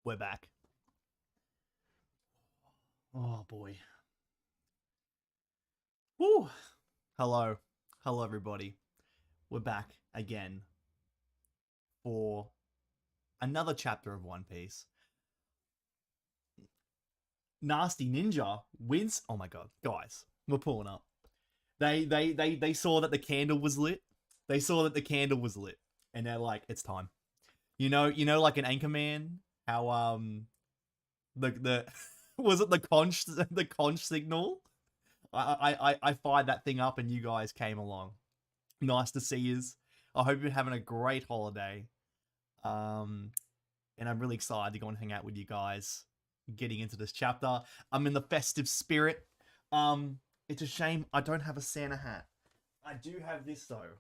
We're back. Oh boy. Woo! Hello. Hello, everybody. We're back again for another chapter of One Piece. Nasty Ninja wins. Oh my god, guys, we're pulling up. They saw that the candle was lit. They saw that the candle was lit, and they're like, it's time. You know, like an Anchorman, how the was it the conch signal? I fired that thing up and you guys came along. Nice to see yous. I hope you're having a great holiday. And I'm really excited to go and hang out with you guys getting into this chapter. I'm in the festive spirit. It's a shame I don't have a Santa hat. I do have this though.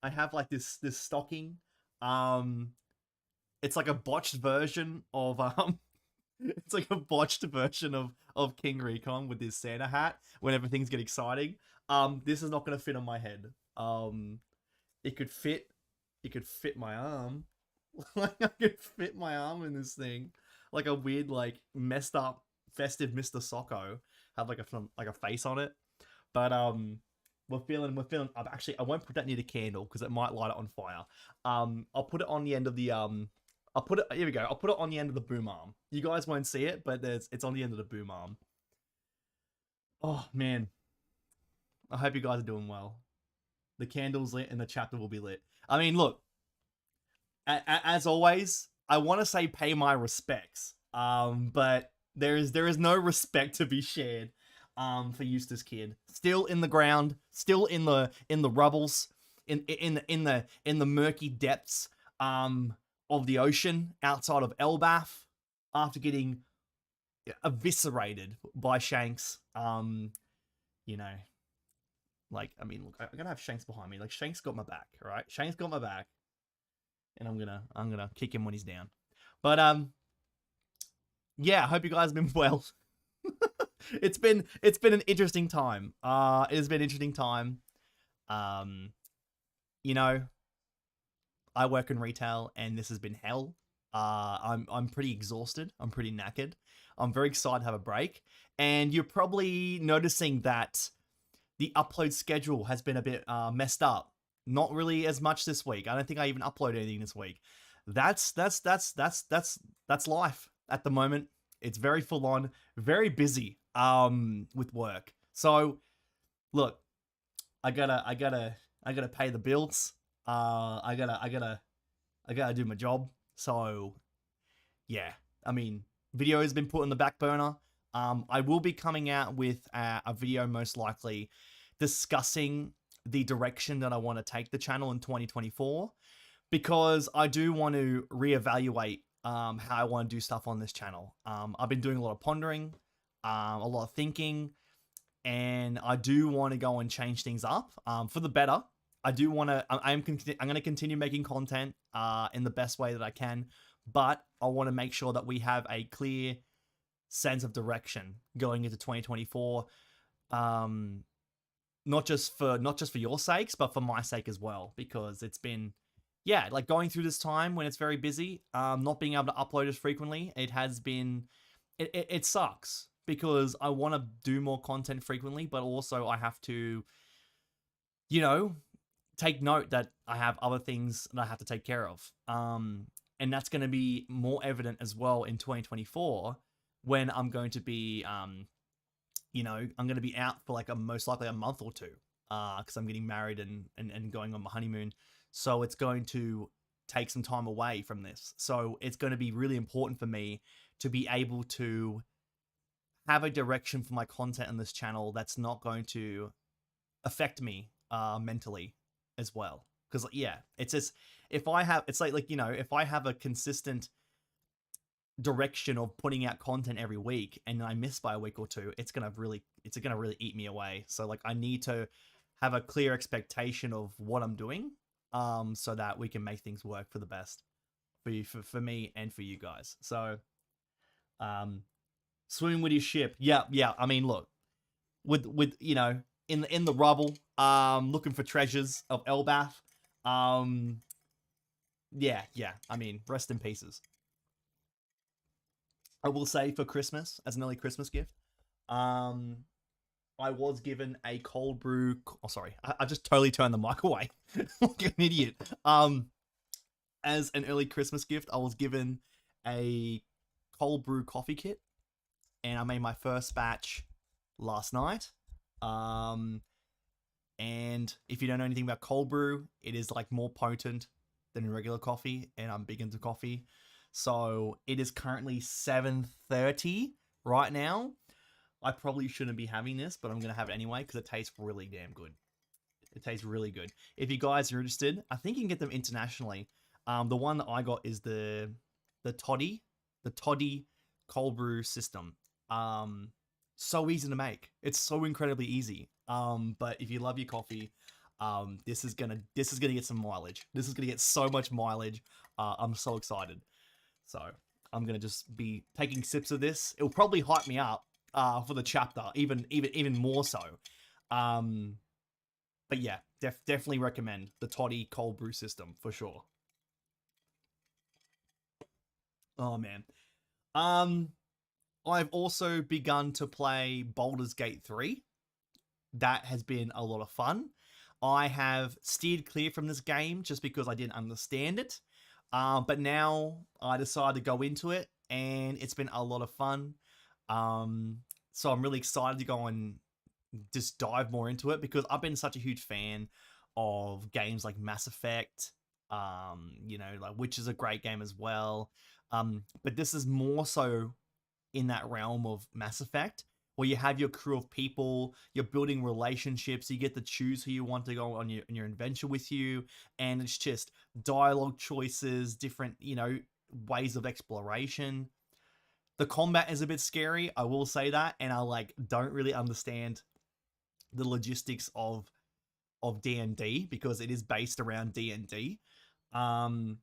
I have like this stocking. It's like a botched version of it's like a botched version of King Recon with this Santa hat whenever things get exciting. This is not gonna fit on my head. It could fit my arm. Like I could fit my arm in this thing. Like a weird, like messed up festive Mr. Socko. Have like a face on it. But we're feeling actually I won't put that near the candle because it might light it on fire. I'll put it on the end of the here we go. I'll put it on the end of the boom arm. You guys won't see it, but it's on the end of the boom arm. Oh man. I hope you guys are doing well. The candle's lit and the chapter will be lit. I mean, look, as always, I want to say pay my respects. But there is no respect to be shared for Eustace Kid. Still in the ground, still in the rubbles, in the murky depths of the ocean outside of Elbaf after getting eviscerated by Shanks. You know, like, I mean, look, I'm gonna have Shanks behind me. Like, Shanks got my back, right? Shanks got my back, and I'm gonna kick him when he's down. But yeah, I hope you guys have been well. It's been an interesting time. It has been an interesting time. You know, I work in retail, and this has been hell. I'm pretty exhausted. I'm pretty knackered. I'm very excited to have a break, and you're probably noticing that the upload schedule has been a bit messed up. Not really as much this week. I don't think I even uploaded anything this week. That's life at the moment. It's very full on, very busy with work. So look, I gotta pay the bills. I gotta do my job. So yeah, I mean, video has been put on the back burner. I will be coming out with a video most likely discussing the direction that I want to take the channel in 2024, because I do want to reevaluate how I want to do stuff on this channel. I've been doing a lot of pondering, a lot of thinking, and I do want to go and change things up for the better. I do want to. I'm going to continue making content in the best way that I can, but I want to make sure that we have a clear sense of direction going into 2024. Not just for your sakes, but for my sake as well, because it's been, yeah, like going through this time when it's very busy, not being able to upload as frequently. It has been, it sucks because I want to do more content frequently, but also I have to, you know, take note that I have other things that I have to take care of. And that's going to be more evident as well in 2024 when I'm going to be, you know, I'm going to be out for like most likely a month or two, because I'm getting married and going on my honeymoon. So it's going to take some time away from this. So it's going to be really important for me to be able to have a direction for my content on this channel that's not going to affect me mentally as well. Because yeah, it's just, if I have, it's like, you know, if I have a consistent direction of putting out content every week and I miss by a week or two, it's gonna really eat me away. So like, I need to have a clear expectation of what I'm doing, so that we can make things work for the best for you, for me and for you guys. So swimming with your ship. Yeah. I mean, look, with you know, in the rubble, looking for treasures of Elbaf. Yeah. I mean, rest in pieces. I will say for Christmas, as an early Christmas gift, um, I was given a cold brew. Oh, sorry, I just totally turned the mic away like an idiot. As an early Christmas gift, I was given a cold brew coffee kit, and I made my first batch last night. Um, and if you don't know anything about cold brew, it is like more potent than regular coffee, and I'm big into coffee. So it is currently 7:30 right now. I probably shouldn't be having this, but I'm gonna have it anyway because it tastes really damn good. It tastes really good. If you guys are interested, I think you can get them internationally. The one that I got is the toddy, the toddy cold brew system. So easy to make. It's so incredibly easy. But if you love your coffee, this is gonna get some mileage. This is gonna get so much mileage. I'm so excited. So I'm gonna just be taking sips of this. It'll probably hype me up for the chapter, even more so. But yeah, definitely recommend the toddy cold brew system for sure. Oh man. I've also begun to play Baldur's Gate 3. That has been a lot of fun. I have steered clear from this game just because I didn't understand it. But now I decided to go into it, and it's been a lot of fun. So I'm really excited to go and just dive more into it because I've been such a huge fan of games like Mass Effect. Like which is a great game as well. But this is more so in that realm of Mass Effect, where you have your crew of people, you're building relationships, you get to choose who you want to go on your adventure with you, and it's just dialogue choices, different, ways of exploration. The combat is a bit scary, I will say that, and I don't really understand the logistics of D&D because it is based around D&D. But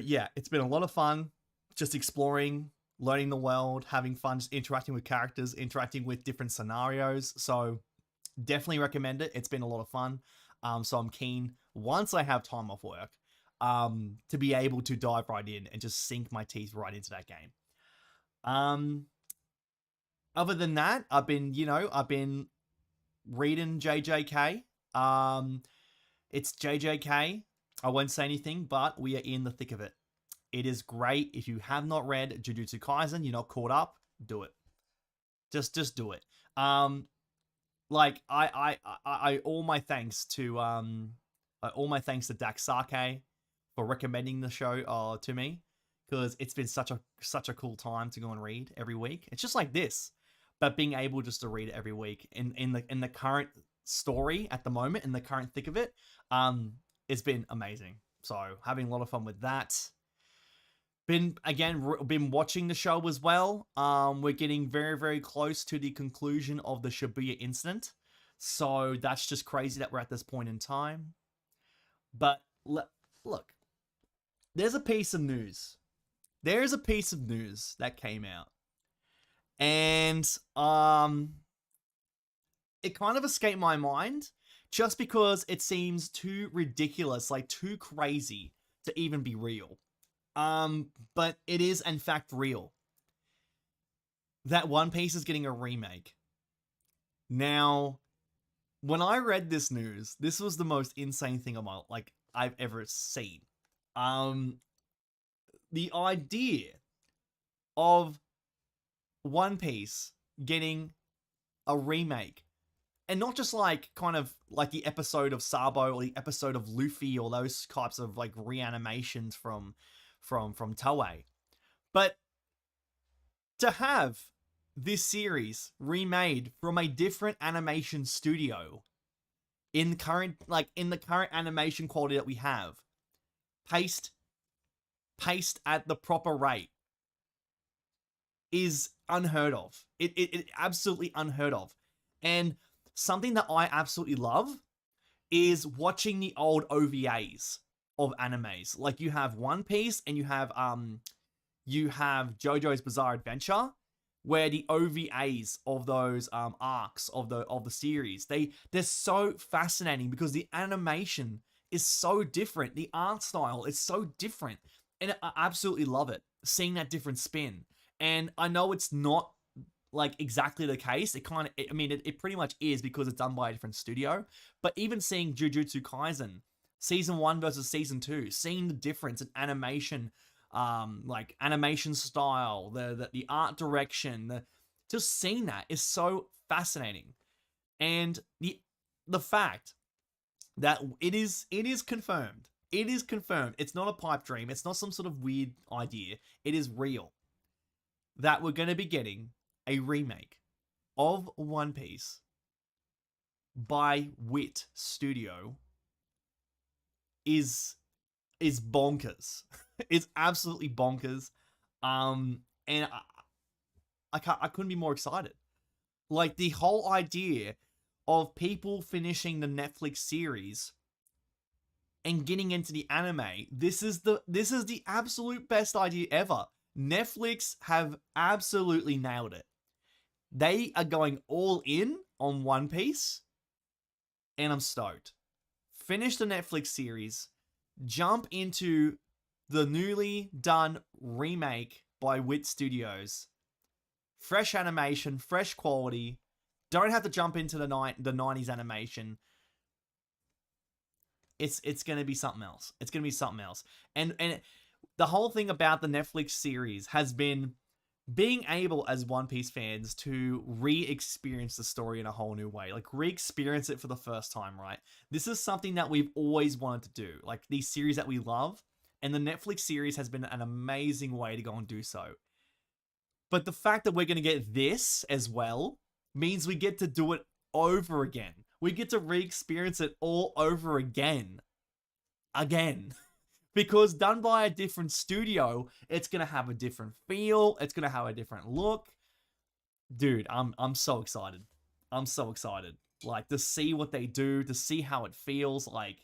yeah, it's been a lot of fun just exploring, learning the world, having fun, just interacting with characters, interacting with different scenarios. So definitely recommend it. It's been a lot of fun. So I'm keen, once I have time off work, to be able to dive right in and just sink my teeth right into that game. Other than that, I've been reading JJK. It's JJK. I won't say anything, but we are in the thick of it. It is great. If you have not read Jujutsu Kaisen, you're not caught up, do it. Just do it. I all my thanks to Dax Sake for recommending the show to me, because it's been such a cool time to go and read every week. It's just like this, but being able just to read it every week in the current story at the moment, in the current thick of it, it's been amazing. So having a lot of fun with that. Been watching the show as well. We're getting very, very close to the conclusion of the Shibuya incident. So that's just crazy that we're at this point in time. But look, there's a piece of news. There's a piece of news that came out. And it kind of escaped my mind just because it seems too ridiculous, like too crazy to even be real. But it is in fact real. That One Piece is getting a remake. Now, when I read this news, this was the most insane thing I've ever seen. The idea of One Piece getting a remake, and not just kind of like the episode of Sabo or the episode of Luffy or those types of reanimations from Toei, but to have this series remade from a different animation studio in the current animation quality that we have, paced at the proper rate, is unheard of. It absolutely unheard of. And something that I absolutely love is watching the old OVAs of animes. Like you have One Piece and you have JoJo's Bizarre Adventure, where the OVAs of those arcs of the series, they're so fascinating because the animation is so different, the art style is so different, and I absolutely love it, seeing that different spin. And I know it's not like exactly the case. I mean, it pretty much is because it's done by a different studio. But even seeing Jujutsu Kaisen, season 1 versus season 2, seeing the difference in animation, like animation style, the art direction, just seeing that is so fascinating. And the fact that it is confirmed. It is confirmed. It's not a pipe dream. It's not some sort of weird idea. It is real that we're going to be getting a remake of One Piece by Wit Studio is bonkers. It's absolutely bonkers. And I couldn't be more excited. Like, the whole idea of people finishing the Netflix series and getting into the anime, this is the absolute best idea ever. Netflix have absolutely nailed it. They are going all in on One Piece, and I'm stoked. Finish the Netflix series, jump into the newly done remake by Wit Studios. Fresh animation, fresh quality. Don't have to jump into the 90s animation. It's going to be something else. It's going to be something else. And the whole thing about the Netflix series has been being able, as One Piece fans, to re-experience the story in a whole new way. Like, re-experience it for the first time, right? This is something that we've always wanted to do. Like, these series that we love. And the Netflix series has been an amazing way to go and do so. But the fact that we're going to get this as well means we get to do it over again. We get to re-experience it all over again. Again. Because done by a different studio, it's going to have a different feel. It's going to have a different look. Dude, I'm so excited. I'm so excited. Like, to see what they do, to see how it feels. Like,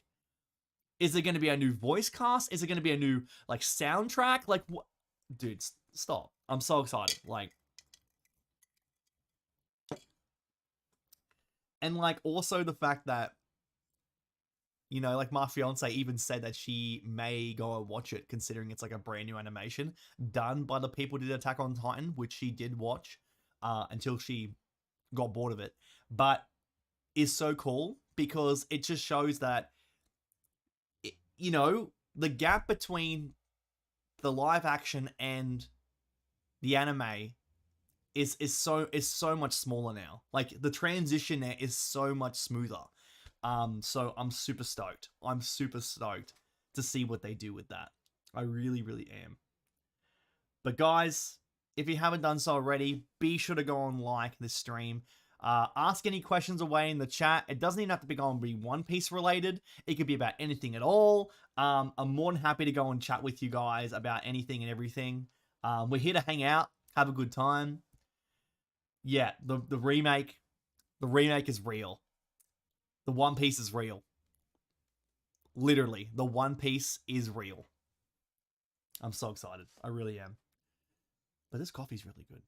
is it going to be a new voice cast? Is it going to be a new, like, soundtrack? Like, what? Dude, stop. I'm so excited. Like, and, like, also the fact that, you know, like, my fiance even said that she may go and watch it, considering it's like a brand new animation done by the people who did Attack on Titan, which she did watch until she got bored of it. But is so cool because it just shows that, you know, the gap between the live action and the anime is so much smaller now. Like, the transition there is so much smoother. So I'm super stoked. I'm super stoked to see what they do with that. I really, really am. But guys, if you haven't done so already, be sure to go and like this stream. Ask any questions away in the chat. It doesn't even have to be going to be One Piece related. It could be about anything at all. I'm more than happy to go and chat with you guys about anything and everything. We're here to hang out, have a good time. Yeah, the remake is real. The One Piece is real. Literally, the One Piece is real. I'm so excited. I really am. But this coffee's really good.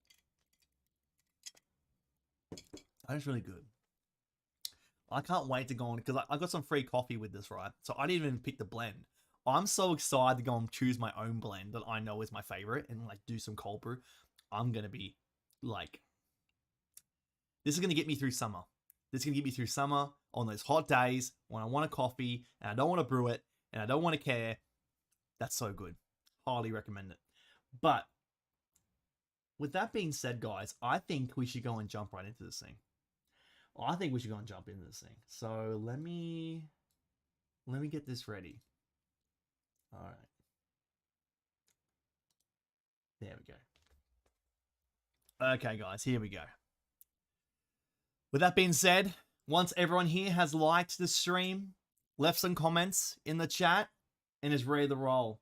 That is really good. I can't wait to go on, because I got some free coffee with this, right? So I didn't even pick the blend. I'm so excited to go and choose my own blend that I know is my favorite and, like, do some cold brew. I'm going to be, like... This is going to get me through summer. This is going to get me through summer on those hot days when I want a coffee and I don't want to brew it and I don't want to care. That's so good. Highly recommend it. But with that being said, guys, I think we should go and jump right into this thing. I think we should go and jump into this thing. So let me get this ready. All right. There we go. Okay, guys, here we go. With that being said, once everyone here has liked the stream, left some comments in the chat, and is ready to roll,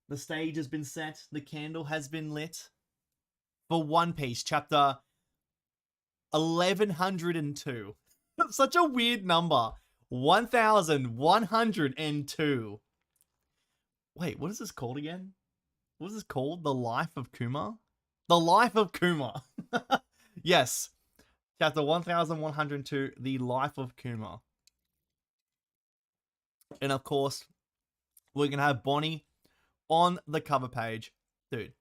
the stage has been set, the candle has been lit for One Piece chapter 1102. Such a weird number. 1102. Wait, what is this called again? What is this called? The Life of Kuma? The Life of Kuma. Yes. Chapter 1102, The Life of Kuma. And of course, we're going to have Bonney on the cover page. Dude,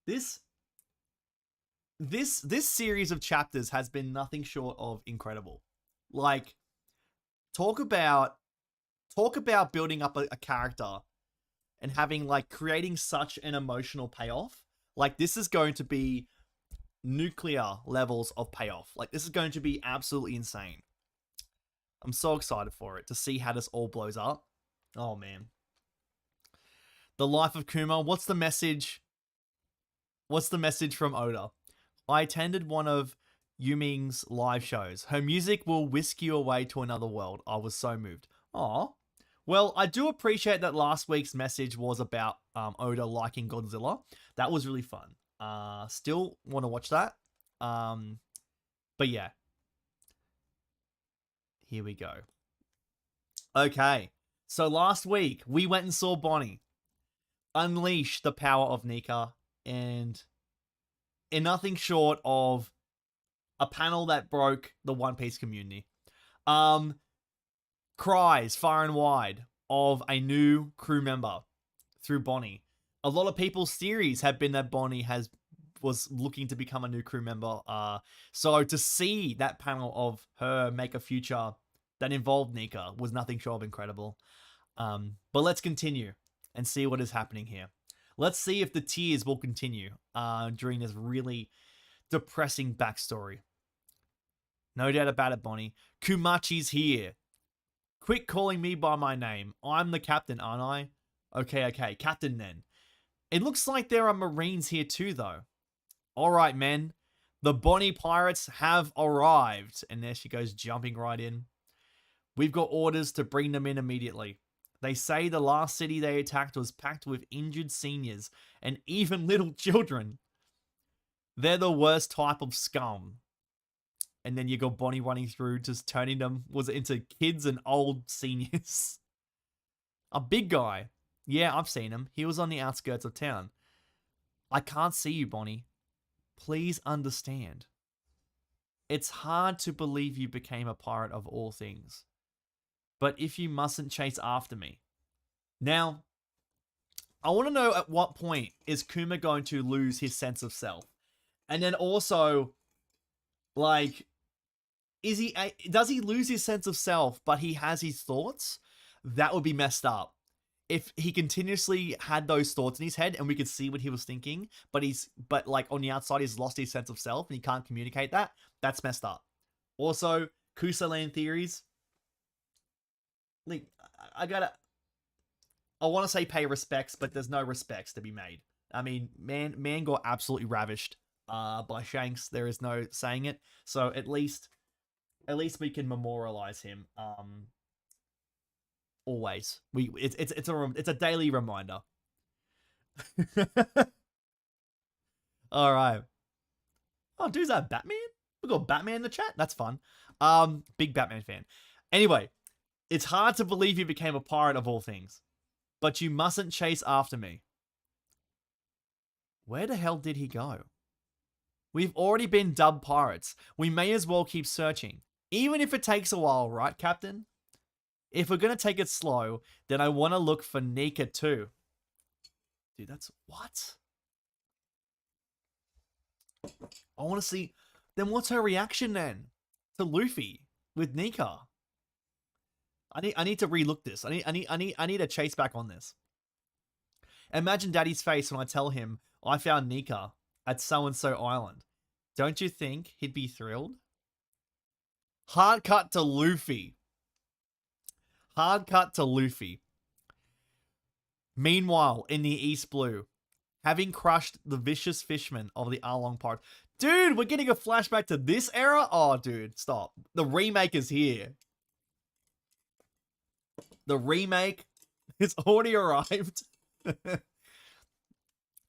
This this series of chapters has been nothing short of incredible. Like, talk about building up a character and having, like, creating such an emotional payoff. Like, this is going to be nuclear levels of payoff. Like, this is going to be absolutely insane. I'm so excited for it to see how this all blows up. Oh man. The life of Kuma. What's the message? What's the message from Oda? I attended one of Yuming's live shows. Her music will whisk you away to another world. I was so moved. Aw. Well, I do appreciate that last week's message was about Oda liking Godzilla. That was really fun. Still want to watch that. But yeah. Here we go. Okay. So last week, we went and saw Bonney unleash the power of Nika, and in nothing short of a panel that broke the One Piece community. Cries far and wide of a new crew member through Bonney. A lot of people's theories have been that Bonney was looking to become a new crew member. So to see that panel of her make a future that involved Nika was nothing short of incredible. But let's continue and see what is happening here. Let's see if the tears will continue during this really depressing backstory. No doubt about it, Bonney. Kumachi's here. Quit calling me by my name. I'm the captain, aren't I? Okay, captain then. It looks like there are Marines here too, though. All right, men. The Bonney pirates have arrived. And there she goes, jumping right in. We've got orders to bring them in immediately. They say the last city they attacked was packed with injured seniors and even little children. They're the worst type of scum. And then you got Bonney running through, just turning them into kids and old seniors. A big guy. Yeah, I've seen him. He was on the outskirts of town. I can't see you, Bonney. Please understand. It's hard to believe you became a pirate of all things. But if you mustn't chase after me. Now, I want to know at what point is Kuma going to lose his sense of self? And then also, like, does he lose his sense of self, but he has his thoughts? That would be messed up. If he continuously had those thoughts in his head and we could see what he was thinking, but like on the outside he's lost his sense of self and he can't communicate that, that's messed up. Also, Kusaland theories. Like, I want to say pay respects, but there's no respects to be made. I mean, man got absolutely ravished by Shanks. There is no saying it. So at least we can memorialize him. Always. It's a daily reminder. All right. Oh, dude's that Batman? We got Batman in the chat. That's fun. Big Batman fan. Anyway, it's hard to believe you became a pirate of all things, but you mustn't chase after me. Where the hell did he go? We've already been dubbed pirates. We may as well keep searching, even if it takes a while, right, Captain? If we're going to take it slow, then I want to look for Nika too. Dude, that's... What? I want to see... Then what's her reaction then to Luffy with Nika? I need to relook this. I need a chase back on this. Imagine Daddy's face when I tell him I found Nika at so-and-so island. Don't you think he'd be thrilled? Hard cut to Luffy. Hard cut to Luffy. Meanwhile, in the East Blue, having crushed the vicious fisherman of the Arlong Park. Dude, we're getting a flashback to this era? Oh, dude, stop. The remake is here. The remake has already arrived.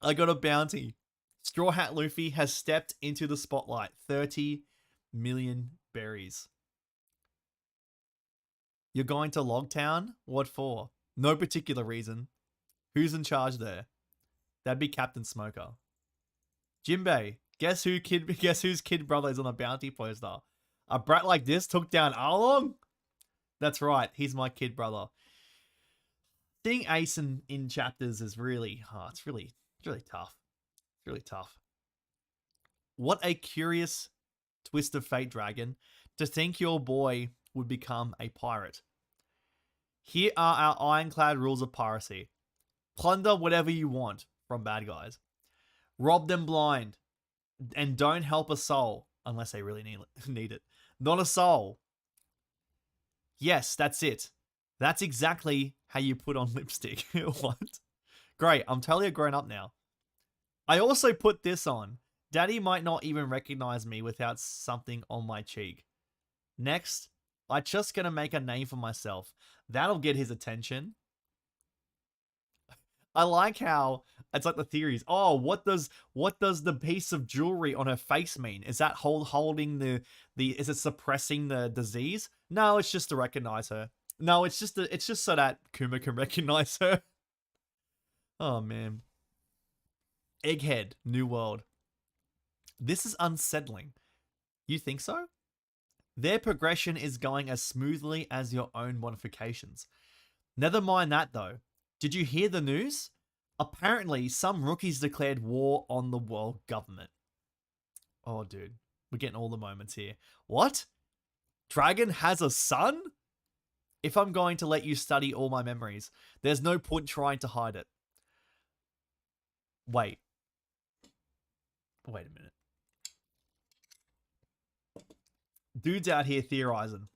I got a bounty. Straw Hat Luffy has stepped into the spotlight. 30 million berries. You're going to Logtown? What for? No particular reason. Who's in charge there? That'd be Captain Smoker. Jinbei, guess whose kid brother is on a bounty poster? A brat like this took down Arlong? That's right, he's my kid brother. Seeing Ace in chapters is really hard. It's really tough. It's really tough. What a curious twist of fate, Dragon, to think your boy would become a pirate. Here are our ironclad rules of piracy. Plunder whatever you want from bad guys. Rob them blind. And don't help a soul unless they really need it. Not a soul. Yes, that's it. That's exactly how you put on lipstick. What? Great, I'm totally a grown up now. I also put this on. Daddy might not even recognize me without something on my cheek. Next, I'm just gonna make a name for myself. That'll get his attention. I like how it's like the theories. Oh, what does the piece of jewelry on her face mean? Is that holding the is it suppressing the disease? No, it's just to recognize her. No, it's just so that Kuma can recognize her. Oh man. Egghead, New World. This is unsettling. You think so? Their progression is going as smoothly as your own modifications. Never mind that though. Did you hear the news? Apparently, some rookies declared war on the world government. Oh, dude. We're getting all the moments here. What? Dragon has a son? If I'm going to let you study all my memories, there's no point trying to hide it. Wait. Wait a minute. Dude's out here theorizing.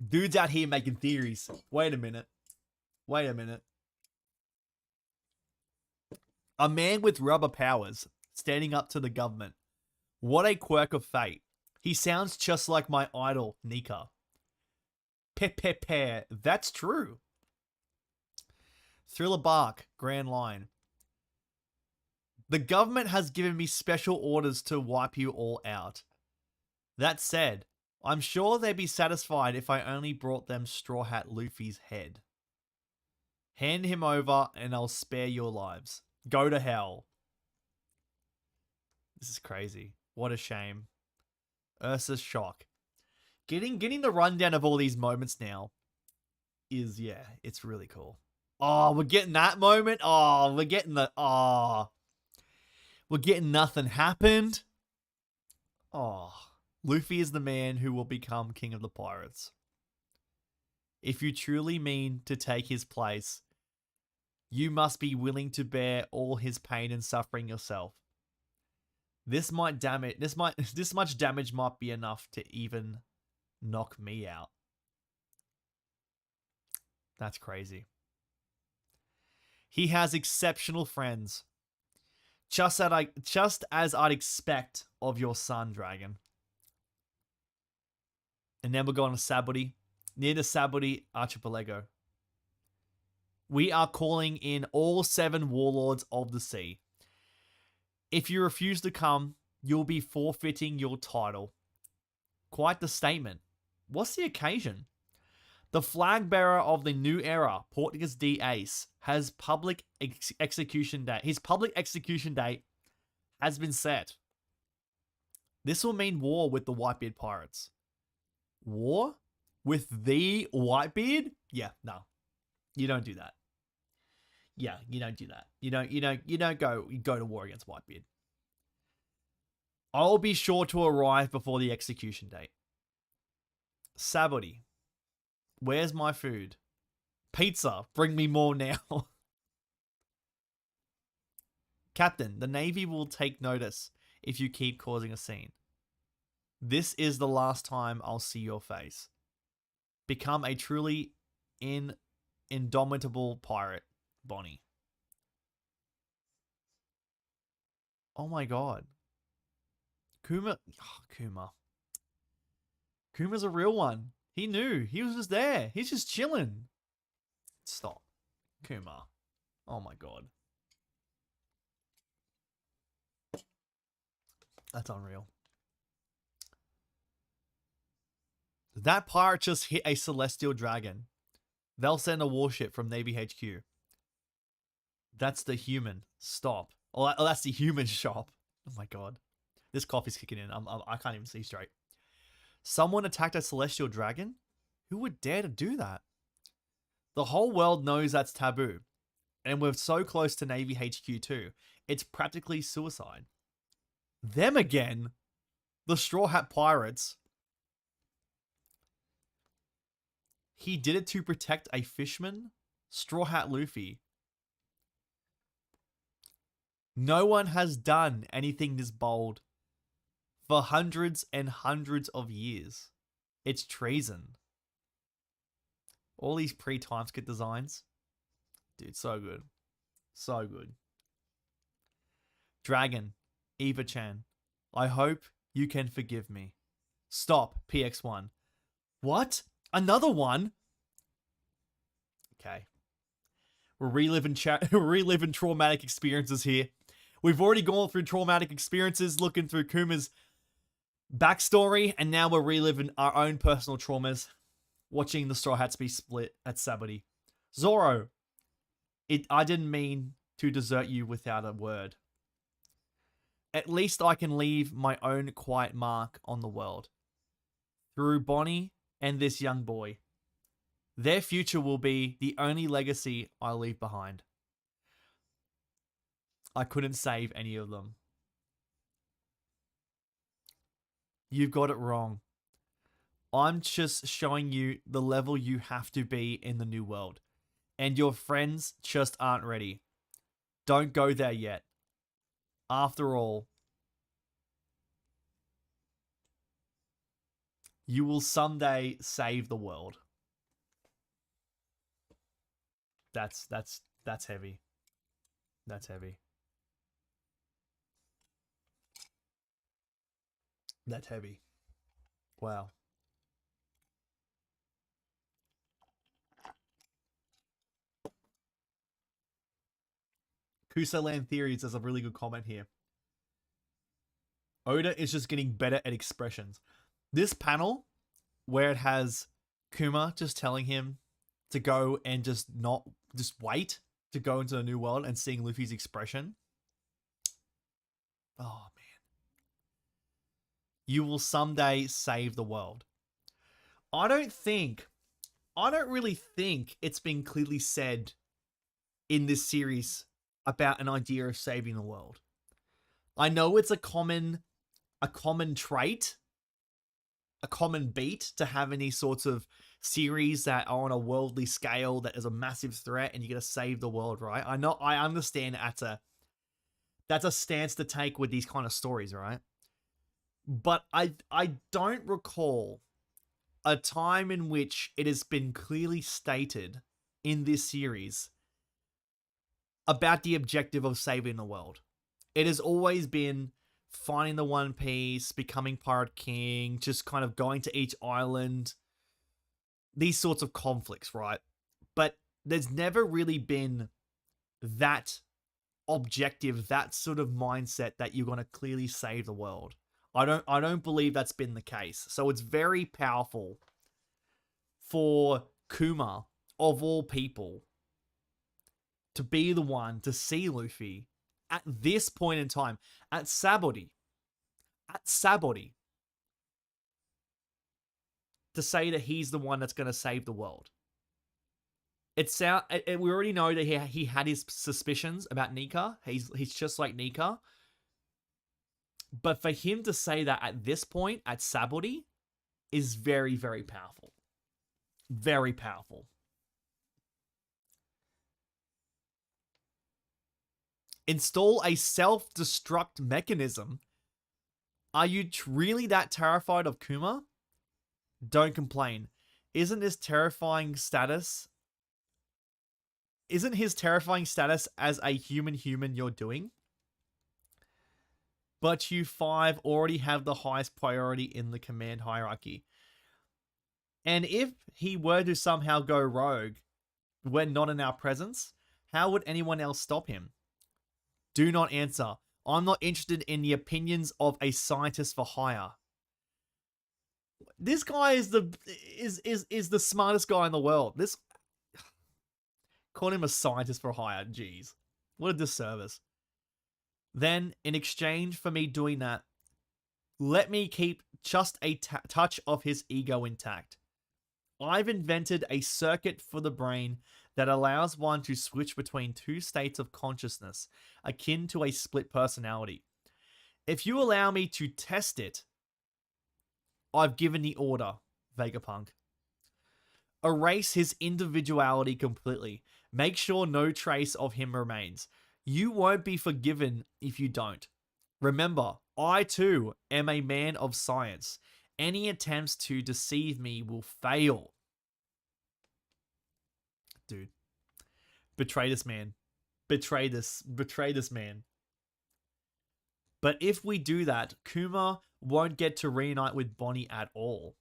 Dude's out here making theories. Wait a minute. Wait a minute. A man with rubber powers, standing up to the government. What a quirk of fate. He sounds just like my idol, Nika. Pepe, that's true. Thriller Bark, Grand Line. The government has given me special orders to wipe you all out. That said, I'm sure they'd be satisfied if I only brought them Straw Hat Luffy's head. Hand him over and I'll spare your lives. Go to hell. This is crazy. What a shame. Ursa's shock. Getting the rundown of all these moments now is, yeah, it's really cool. Oh, we're getting that moment. Oh, we're getting the, oh. We're getting nothing happened. Oh. Luffy is the man who will become king of the pirates. If you truly mean to take his place, you must be willing to bear all his pain and suffering yourself. This much damage might be enough to even knock me out. That's crazy. He has exceptional friends. Just as I'd expect of your son, Dragon. And then we'll go on to Sabaody. Near the Sabaody Archipelago. We are calling in all 7 warlords of the sea. If you refuse to come, you'll be forfeiting your title. Quite the statement. What's the occasion? The flag bearer of the new era, Portuguese D. Ace, has public execution date. His public execution date has been set. This will mean war with the Whitebeard pirates. War with the Whitebeard? Yeah, no. You don't do that. Yeah, you don't do that. You don't go to war against Whitebeard. I'll be sure to arrive before the execution date. Sabaody. Where's my food? Pizza. Bring me more now. Captain, the Navy will take notice if you keep causing a scene. This is the last time I'll see your face. Become a truly indomitable pirate, Bonney. Oh my god. Kuma. Oh, Kuma. Kuma's a real one. He knew. He was just there. He's just chilling. Stop. Kuma. Oh my god. That's unreal. That pirate just hit a celestial dragon. They'll send a warship from Navy HQ. That's the human. Stop. Oh, that's the human shop. Oh my god. This coffee's kicking in. I can't even see straight. Someone attacked a celestial dragon? Who would dare to do that? The whole world knows that's taboo. And we're so close to Navy HQ too. It's practically suicide. Them again, the Straw Hat Pirates. He did it to protect a fisherman? Straw Hat Luffy. No one has done anything this bold for hundreds and hundreds of years. It's treason. All these pre-timeskip designs. Dude, so good. So good. Dragon, Eva-chan. I hope you can forgive me. Stop, PX1. What? Another one? Okay. We're reliving traumatic experiences here. We've already gone through traumatic experiences, looking through Kuma's backstory, and now we're reliving our own personal traumas, watching the Straw Hats be split at Sabaody. Zoro, I didn't mean to desert you without a word. At least I can leave my own quiet mark on the world. Through Bonney and this young boy. Their future will be the only legacy I leave behind. I couldn't save any of them. You've got it wrong. I'm just showing you the level you have to be in the new world. And your friends just aren't ready. Don't go there yet. After all, you will someday save the world. That's heavy. That's heavy. That's heavy. Wow. Kusaland Theories has a really good comment here. Oda is just getting better at expressions. This panel, where it has Kuma just telling him to go and just wait to go into the new world and seeing Luffy's expression. Oh, man. You will someday save the world. I don't really think it's been clearly said in this series about an idea of saving the world. I know it's a common trait, a common beat to have any sorts of series that are on a worldly scale that is a massive threat and you got to save the world, right? I understand that's a stance to take with these kind of stories, right? But I don't recall a time in which it has been clearly stated in this series about the objective of saving the world. It has always been finding the One Piece, becoming Pirate King, just kind of going to each island, these sorts of conflicts, right? But there's never really been that objective, that sort of mindset that you're going to clearly save the world. I don't believe that's been the case. So it's very powerful for Kuma, of all people, to be the one to see Luffy at this point in time, at Sabaody, to say that he's the one that's going to save the world. We already know that he had his suspicions about Nika. He's just like Nika. But for him to say that at this point, at Sabaody, is very, very powerful. Very powerful. Install a self-destruct mechanism. Are you really that terrified of Kuma? Don't complain. Isn't his terrifying status as a human you're doing? But you 5 already have the highest priority in the command hierarchy. And if he were to somehow go rogue when not in our presence, how would anyone else stop him? Do not answer. I'm not interested in the opinions of a scientist for hire. This guy is the smartest guy in the world. Call him a scientist for hire. Jeez. What a disservice. Then, in exchange for me doing that, let me keep just a touch of his ego intact. I've invented a circuit for the brain that allows one to switch between two states of consciousness, akin to a split personality. If you allow me to test it, I've given the order, Vegapunk. Erase his individuality completely. Make sure no trace of him remains. You won't be forgiven if you don't. Remember, I too am a man of science. Any attempts to deceive me will fail. Dude, betray this man. Betray this man. But if we do that, Kuma won't get to reunite with Bonney at all.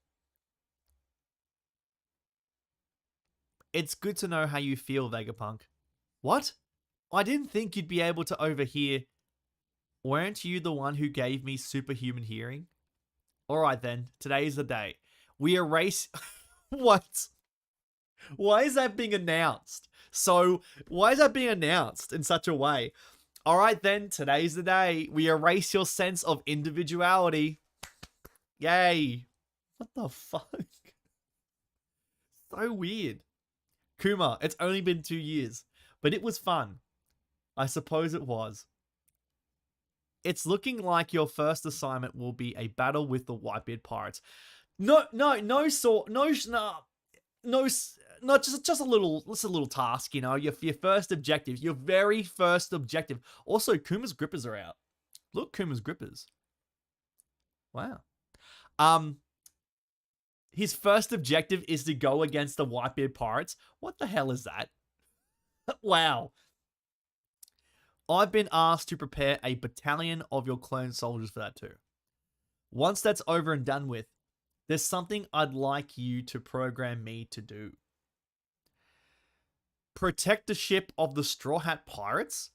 It's good to know how you feel, Vegapunk. What? I didn't think you'd be able to overhear. Weren't you the one who gave me superhuman hearing? Alright then, today's the day. We erase... What? Why is that being announced? Why is that being announced in such a way? Alright then, today's the day. We erase your sense of individuality. Yay. What the fuck? So weird. Kuma, it's only been 2 years, but it was fun. I suppose it was. It's looking like your first assignment will be a battle with the Whitebeard pirates. Just a little task, you know, your first objective, your very first objective. Also, Kuma's grippers are out. Look, Kuma's grippers. Wow. His first objective is to go against the Whitebeard pirates. What the hell is that? Wow. I've been asked to prepare a battalion of your clone soldiers for that too. Once that's over and done with, there's something I'd like you to program me to do. Protect the ship of the Straw Hat Pirates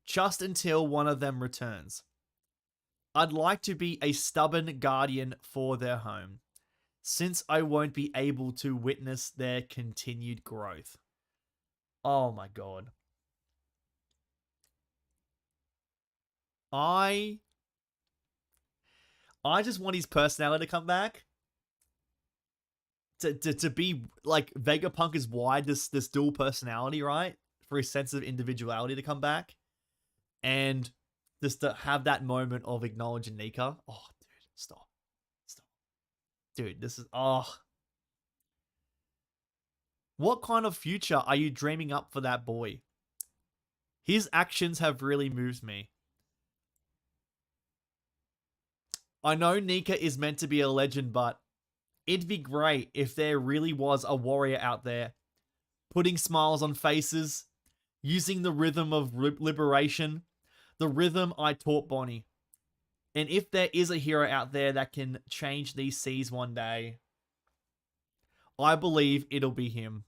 just until one of them returns. I'd like to be a stubborn guardian for their home, since I won't be able to witness their continued growth. Oh my god. I just want his personality to come back. To be like Vegapunk is wide, this dual personality, right? For his sense of individuality to come back. And just to have that moment of acknowledging Nika. Oh, dude, stop. Dude, this is... Oh. What kind of future are you dreaming up for that boy? His actions have really moved me. I know Nika is meant to be a legend, but it'd be great if there really was a warrior out there, putting smiles on faces, using the rhythm of liberation, the rhythm I taught Bonney. And if there is a hero out there that can change these seas one day, I believe it'll be him.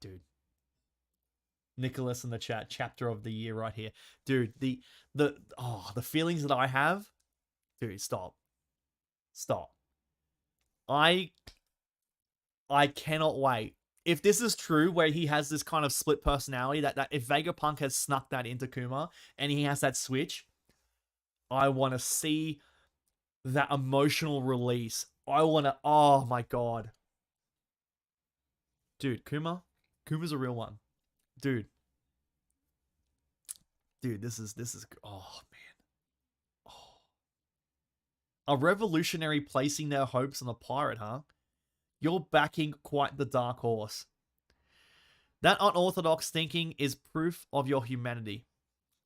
Dude. Nicholas in the chat, chapter of the year right here. Dude, the feelings that I have. Dude, stop. I cannot wait. If this is true, where he has this kind of split personality, that if Vegapunk has snuck that into Kuma and he has that switch, I want to see that emotional release. I want to... Oh my god. Dude, Kuma's a real one. Dude, this is... Oh, man. Oh. A revolutionary placing their hopes on a pirate, huh? You're backing quite the dark horse. That unorthodox thinking is proof of your humanity.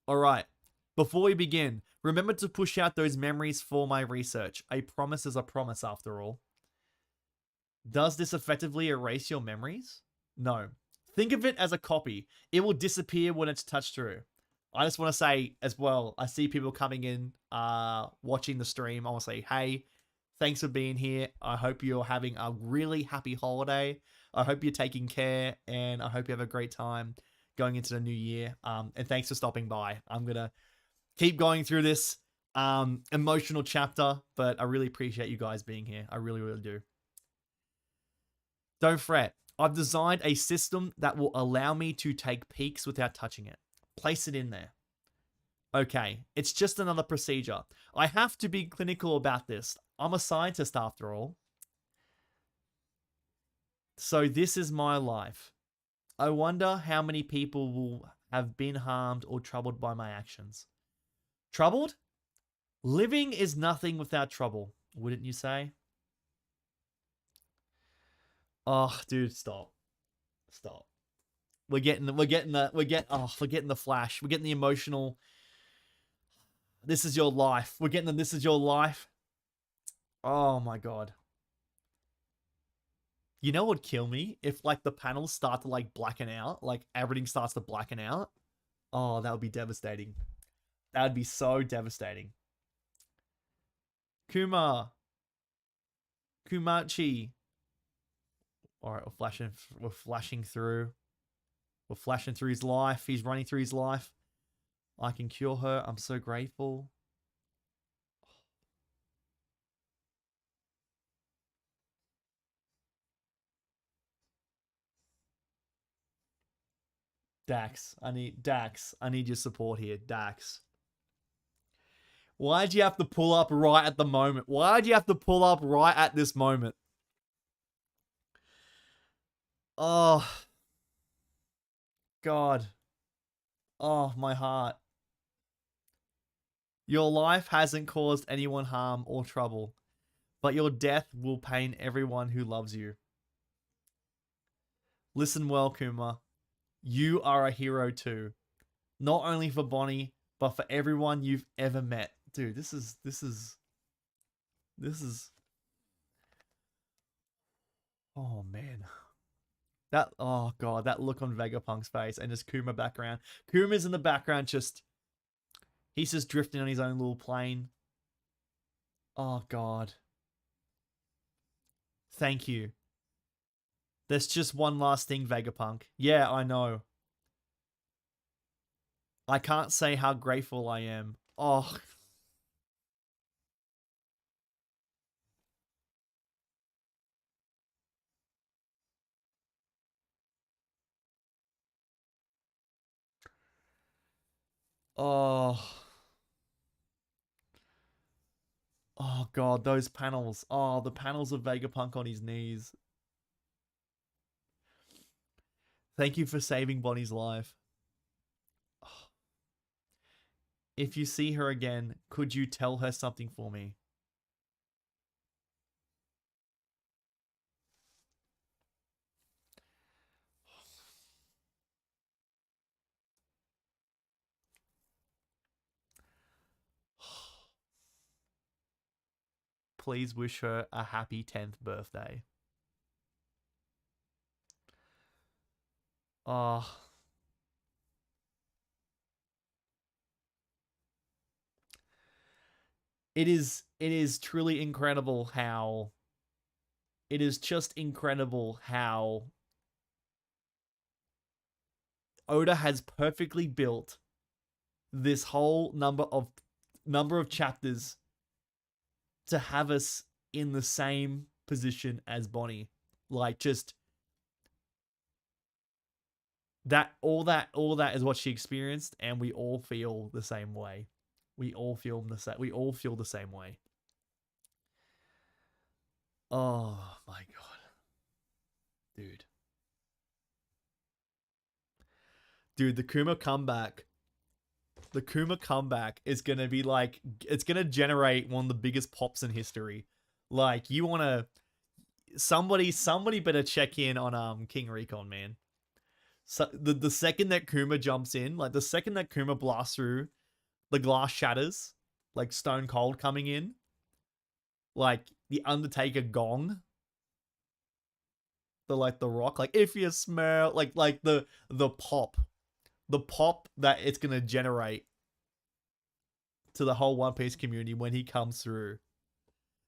Alright, before we begin, remember to push out those memories for my research. A promise is a promise, after all. Does this effectively erase your memories? No. Think of it as a copy. It will disappear when it's touched through. I just want to say as well, I see people coming in, watching the stream. I want to say, hey, thanks for being here. I hope you're having a really happy holiday. I hope you're taking care, and I hope you have a great time going into the new year. And thanks for stopping by. I'm going to keep going through this emotional chapter, but I really appreciate you guys being here. I really, really do. Don't fret. I've designed a system that will allow me to take peeks without touching it. Place it in there. Okay, it's just another procedure. I have to be clinical about this. I'm a scientist after all. So this is my life. I wonder how many people will have been harmed or troubled by my actions. Troubled? Living is nothing without trouble, wouldn't you say? Oh, dude, stop. Stop. We're getting the flash. We're getting the emotional. This is your life. We're getting the this is your life. Oh my god. You know what would kill me? If like the panels start to like blacken out, like everything starts to blacken out. Oh, that would be devastating. That would be so devastating. Kuma. Kumachi. Alright, we're flashing through. We're flashing through his life. He's running through his life. I can cure her. I'm so grateful. Dax, I need your support here, Dax. Why'd you have to pull up right at the moment? Why'd you have to pull up right at this moment? Oh, God. Oh, my heart. Your life hasn't caused anyone harm or trouble, but your death will pain everyone who loves you. Listen well, Kuma. You are a hero too. Not only for Bonney, but for everyone you've ever met. Dude, this is oh man. Oh god, that look on Vegapunk's face and just Kuma background. Kuma's in the background he's just drifting on his own little plane. Oh god. Thank you. There's just one last thing, Vegapunk. Yeah, I know. I can't say how grateful I am. Oh. Oh. Oh god, those panels. Oh, the panels of Vegapunk on his knees. Thank you for saving Bonnie's life. If you see her again, could you tell her something for me? Please wish her a happy 10th birthday. Oh. It is truly incredible how it is just incredible how Oda has perfectly built this whole number of chapters to have us in the same position as Bonney. Like just all that is what she experienced, and we all feel the same way. We all feel the same way. Oh my god. Dude. Dude, the Kuma comeback is gonna be like, it's gonna generate one of the biggest pops in history. Like, you wanna somebody better check in on King Recon, man. So the second that Kuma jumps in, like the second that Kuma blasts through, the glass shatters, like Stone Cold coming in, like the Undertaker gong, the rock, like if you smell like the pop that it's gonna generate to the whole One Piece community when he comes through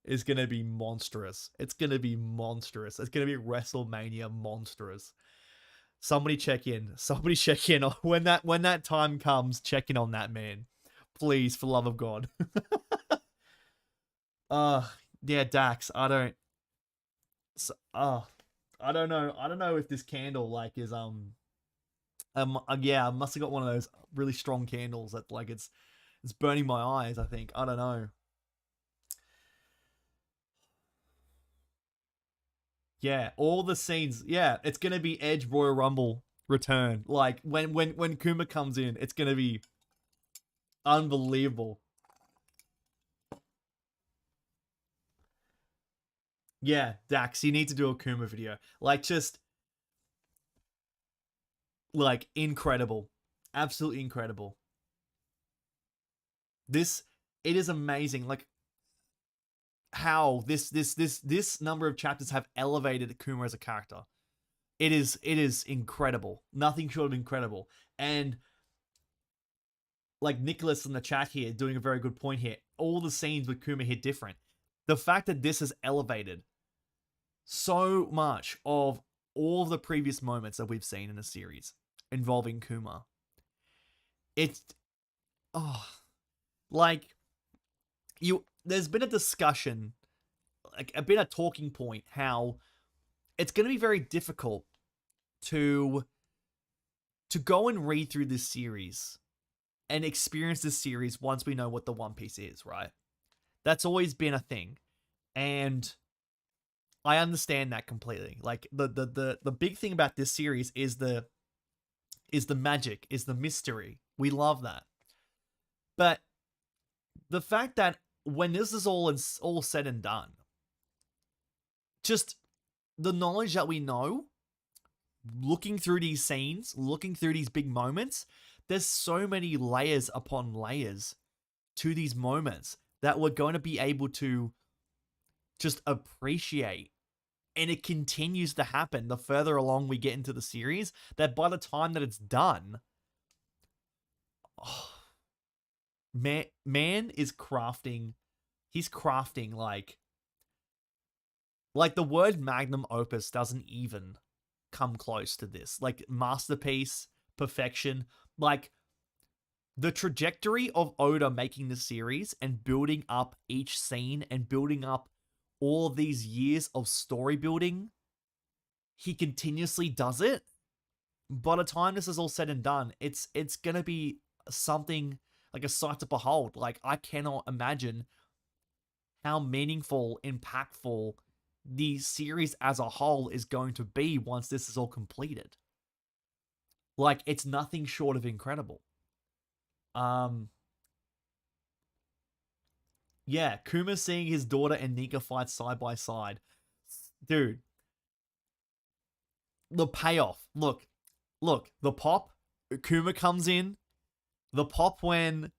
is gonna be monstrous. It's gonna be monstrous. It's gonna be WrestleMania monstrous. Somebody check in. Somebody check in when that time comes. Check in on that man, please, for love of God. Yeah, Dax. I don't. I don't know. I don't know if this candle like is yeah, I must have got one of those really strong candles that like it's burning my eyes. I think I don't know. Yeah, all the scenes. Yeah, it's gonna be Edge Royal Rumble return. Like when Kuma comes in, it's gonna be unbelievable. Yeah, Dax, you need to do a Kuma video. Like just like incredible. Absolutely incredible. This it is amazing. Like how this number of chapters have elevated Kuma as a character. It is incredible. Nothing short of incredible. And like Nicholas in the chat here doing a very good point here. All the scenes with Kuma hit different. The fact that this has elevated so much of all of the previous moments that we've seen in the series involving Kuma. It's oh like there's been a discussion, like a bit of talking point, how it's gonna be very difficult to go and read through this series and experience this series once we know what the One Piece is, right? That's always been a thing. And I understand that completely. Like the big thing about this series is the magic, is the mystery. We love that. But the fact that when this is all said and done, just the knowledge that we know, looking through these scenes, looking through these big moments, there's so many layers upon layers to these moments that we're going to be able to just appreciate. And it continues to happen the further along we get into the series, that by the time that it's done, oh, man is crafting. He's crafting like the word magnum opus doesn't even come close to this. Like masterpiece, perfection, like the trajectory of Oda making the series and building up each scene and building up all of these years of story building. He continuously does it. By the time this is all said and done, it's gonna be something like a sight to behold. Like I cannot imagine how meaningful, impactful the series as a whole is going to be once this is all completed. Like it's nothing short of incredible. Yeah, Kuma seeing his daughter and Nika fight side by side. Dude, the payoff. Look, the pop, Kuma comes in, the pop when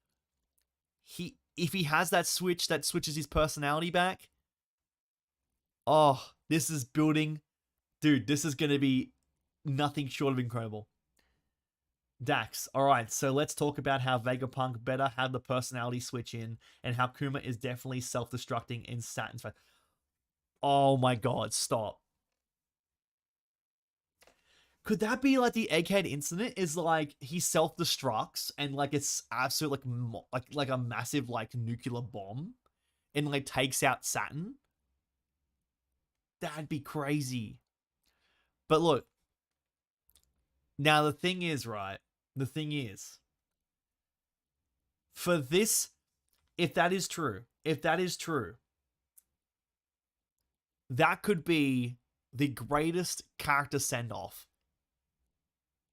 if he has that switch that switches his personality back. Oh, this is building. Dude, this is going to be nothing short of incredible. Dax, all right, so let's talk about how Vegapunk better have the personality switch in and how Kuma is definitely self-destructing in Saturn's face. Oh my god, stop. Could that be like the Egghead incident? Is like he self-destructs and like it's absolute like a massive like nuclear bomb and like takes out Saturn? That'd be crazy. But look, now the thing is, right? The thing is, for this, if that is true, that could be the greatest character send-off.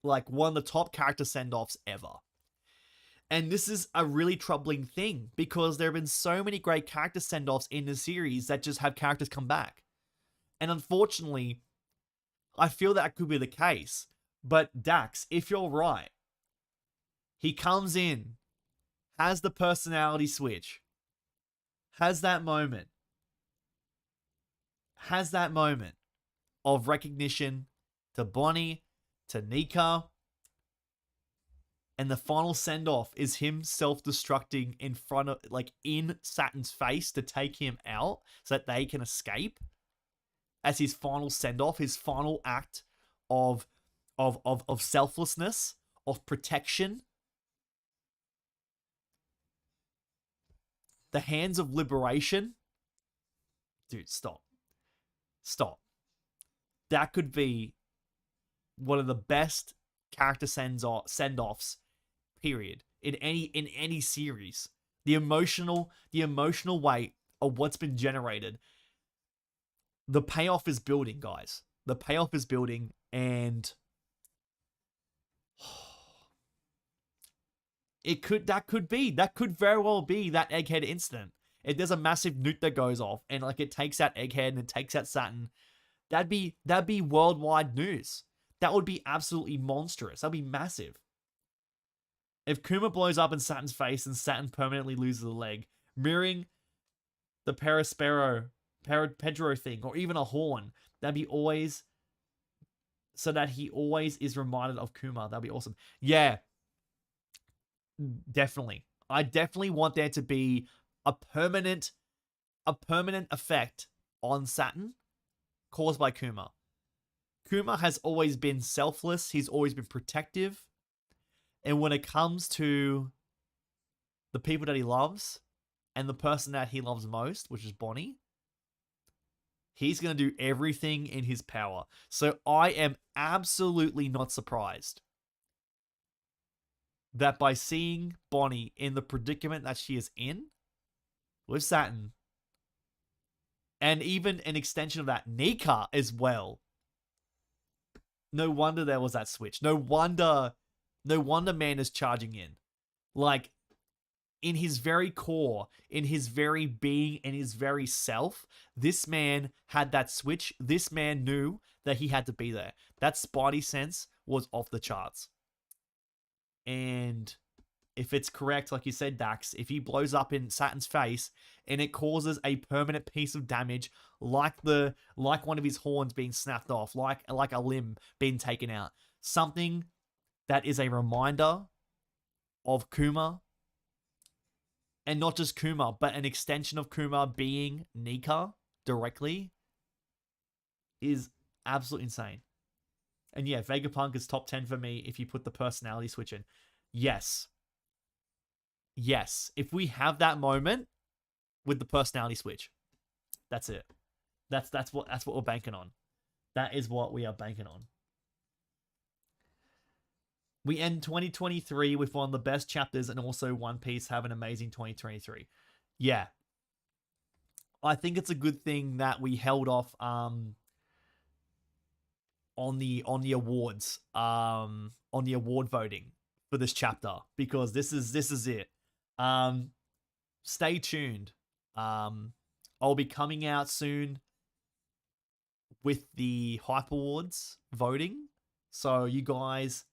Like one of the top character send-offs ever. And this is a really troubling thing because there have been so many great character send-offs in the series that just have characters come back. And unfortunately, I feel that could be the case. But Dax, if you're right, he comes in, has the personality switch, has that moment of recognition to Bonney, to Nika, and the final send-off is him self-destructing in front of, like, in Saturn's face to take him out so that they can escape as his final send-off, his final act of selflessness, of protection. The hands of liberation. Dude, stop. That could be one of the best character send-offs, period, in any series. The emotional weight of what's been generated. the payoff is building, guys. The payoff is building, and that could very well be that Egghead incident. If there's a massive nuke that goes off and like it takes out Egghead and it takes out Saturn, that'd be worldwide news. That would be absolutely monstrous. That'd be massive. If Kuma blows up in Saturn's face and Saturn permanently loses a leg, mirroring the Pedro thing, or even a horn, that'd be always, so that he always is reminded of Kuma. That'd be awesome. Yeah, definitely. I definitely want there to be a permanent effect on Saturn caused by Kuma. Kuma has always been selfless. He's always been protective. And when it comes to the people that he loves and the person that he loves most, which is Bonney, he's going to do everything in his power. So I am absolutely not surprised that by seeing Bonney in the predicament that she is in with Saturn, and even an extension of that, Nika as well. No wonder there was that switch. No wonder man is charging in. Like, in his very core, in his very being, in his very self, this man had that switch. This man knew that he had to be there. That Spidey sense was off the charts. And if it's correct, like you said, Dax, if he blows up in Saturn's face and it causes a permanent piece of damage, like one of his horns being snapped off, like a limb being taken out, something that is a reminder of Kuma, and not just Kuma, but an extension of Kuma being Nika directly, is absolutely insane. And yeah, Vegapunk is top 10 for me if you put the personality switch in. Yes. Yes. If we have that moment with the personality switch, that's it. That's what we're banking on. That is what we are banking on. We end 2023 with one of the best chapters, and also One Piece have an amazing 2023. Yeah. I think it's a good thing that we held off on the awards, on the award voting for this chapter, because this is it. Stay tuned. I'll be coming out soon with the Hype Awards voting, so you guys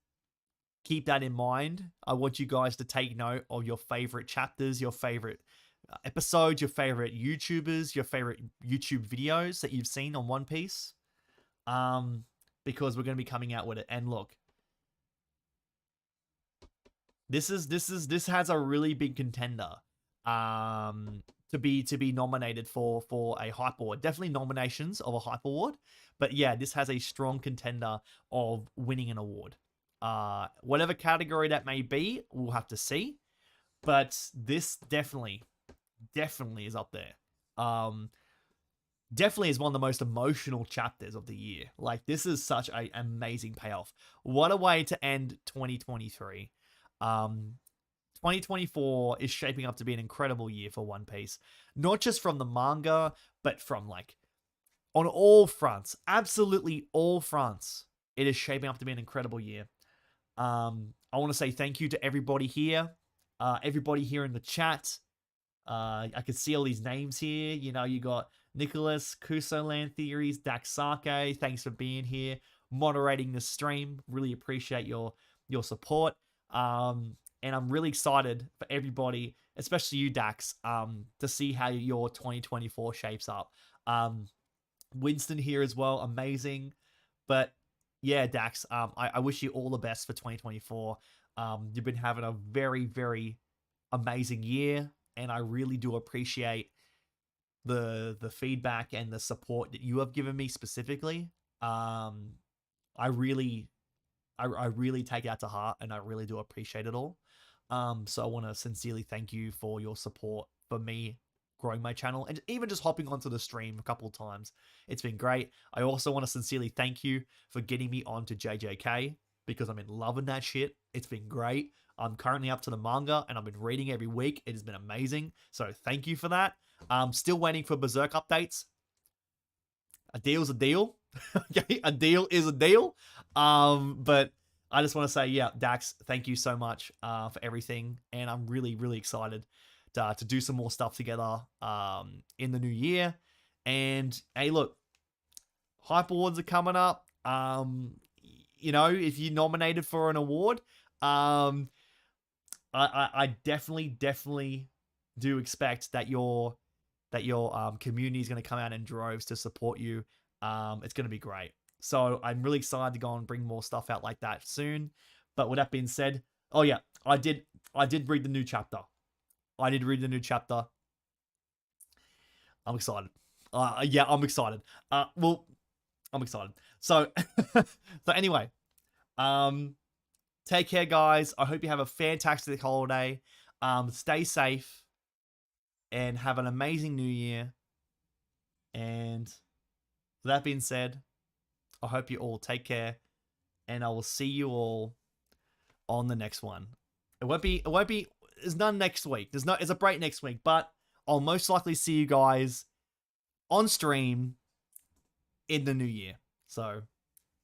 keep that in mind. I want you guys to take note of your favorite chapters, your favorite episodes, your favorite YouTubers, your favorite YouTube videos that you've seen on One Piece. Because we're going to be coming out with it. And look, this has a really big contender to be nominated for a Hype Award. Definitely nominations of a Hype Award, but yeah, this has a strong contender of winning an award. Whatever category that may be, we'll have to see. But this definitely is up there. Definitely is one of the most emotional chapters of the year. Like, this is such an amazing payoff. What a way to end 2023. 2024 is shaping up to be an incredible year for One Piece. Not just from the manga, but from, like, on all fronts. Absolutely all fronts. It is shaping up to be an incredible year. I want to say thank you to everybody here. Everybody here in the chat. I can see all these names here. You know, you got Nicholas, Kusoland Theories, Daxake. Thanks for being here, moderating the stream. Really appreciate your support. And I'm really excited for everybody, especially you, Dax, to see how your 2024 shapes up. Winston here as well, amazing. But yeah, Dax, I wish you all the best for 2024. You've been having a very, very amazing year, and I really do appreciate the feedback and the support that you have given me specifically. I really take it out to heart, and I really do appreciate it all. So I want to sincerely thank you for your support for me growing my channel, and even just hopping onto the stream a couple of times. It's been great. I also want to sincerely thank you for getting me onto JJK, because I'm in loving that shit. It's been great. I'm currently up to the manga, and I've been reading every week. It has been amazing. So thank you for that. I'm still waiting for Berserk updates. a deal's a deal. Okay, a deal is a deal. But I just want to say, yeah, Dax, thank you so much for everything, and I'm really, really excited to do some more stuff together in the new year. And hey, look, Hype Awards are coming up. You know, if you're nominated for an award, I definitely do expect that your community is going to come out in droves to support you. It's going to be great. So I'm really excited to go and bring more stuff out like that soon. But with that being said, oh yeah, I did read the new chapter. I did read the new chapter. I'm excited. Yeah, I'm excited. Well, I'm excited. So, so anyway, take care, guys. I hope you have a fantastic holiday. Stay safe and have an amazing new year. And with that being said, I hope you all take care, and I will see you all on the next one. It won't be, there's none next week. It's a break next week, but I'll most likely see you guys on stream in the new year. So,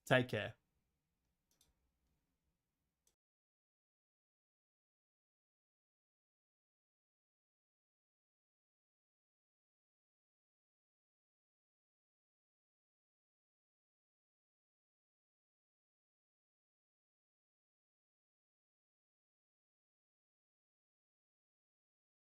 take care.